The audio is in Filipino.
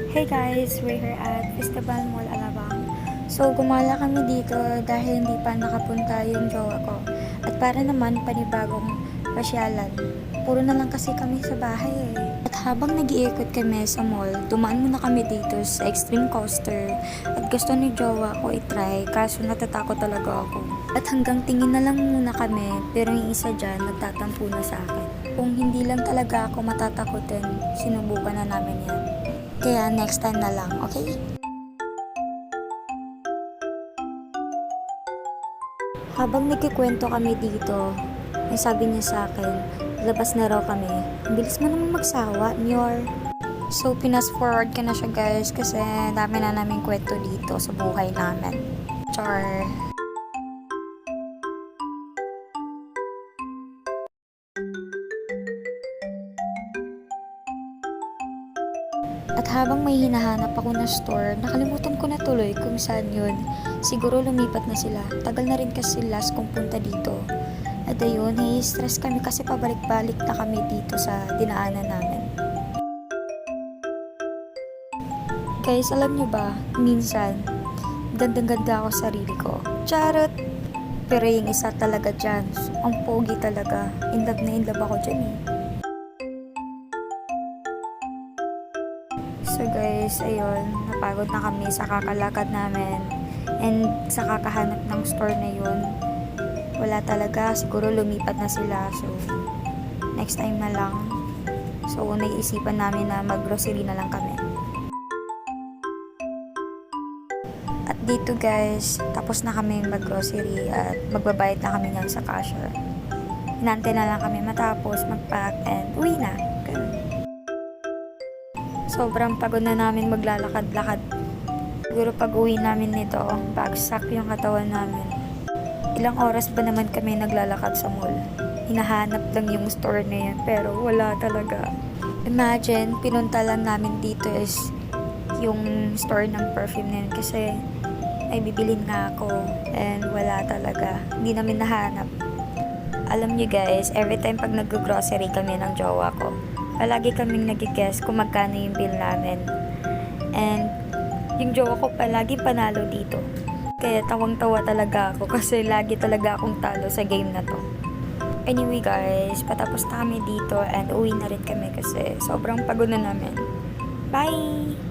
Hey guys, we're here at Festival Mall Alabang. So, gumala kami dito dahil hindi pa nakapunta yung jowa ko. At para naman panibagong pasyalan. Puro na lang kasi kami sa bahay eh. At habang nag-iikot kami sa mall, dumaan muna kami dito sa Extreme Coaster. At gusto ni jowa ko itry, kaso natatakot talaga ako. At hanggang tingin na lang muna kami, pero yung isa dyan nagtatampo na sa akin. Kung hindi lang talaga ako matatakotin, sinubukan na namin yan. Kaya next time na lang, okay? Habang nagkikwento kami dito, may sabi niya sa akin, labas na raw kami. Ang bilis mo naman magsawa, Nyor. So, pinas forward ka na siya guys kasi dami na naming kwento dito sa buhay namin. Char. At habang may hinahanap ako na store, nakalimutan ko na tuloy kung saan yun. Siguro lumipat na sila. Tagal na rin kasi last kong punta dito. At ayun, stress kami kasi pabalik-balik na kami dito sa dinaanan namin. Guys, alam nyo ba, minsan, gandang-ganda ako sa sarili ko. Charot! Pero yung isa talaga dyan, ang pogi talaga. In love na in love ako dyan eh. So guys, ayun, napagod na kami sa kakalakad namin and sa kakahanap ng store na yun. Wala talaga, siguro lumipat na sila. So, next time na lang. So, naisipan namin na mag-grocery na lang kami. At dito guys, tapos na kami mag-grocery at magbabayad na kami niyan sa cashier. Hinantay na lang kami matapos, mag-pack and uwi na. Ganun. Sobrang pagod na namin maglalakad-lakad. Siguro pag uwi namin nito, bagsak yung katawan namin. Ilang oras ba naman kami naglalakad sa mall? Hinahanap lang yung store na yan, pero wala talaga. Imagine, pinunta lang namin dito is yung store ng perfume na yun kasi ay bibilin nga ako and wala talaga. Hindi namin nahanap. Alam nyo guys, every time pag nag-grocery kami ng jowa ko, palagi kaming nag-guess kung magkano yung bill namin. And yung jowa ko palagi panalo dito. Kaya tawang-tawa talaga ako kasi lagi talaga akong talo sa game na to. Anyway guys, patapos na kami dito and uwi na rin kami kasi sobrang pagod na namin. Bye!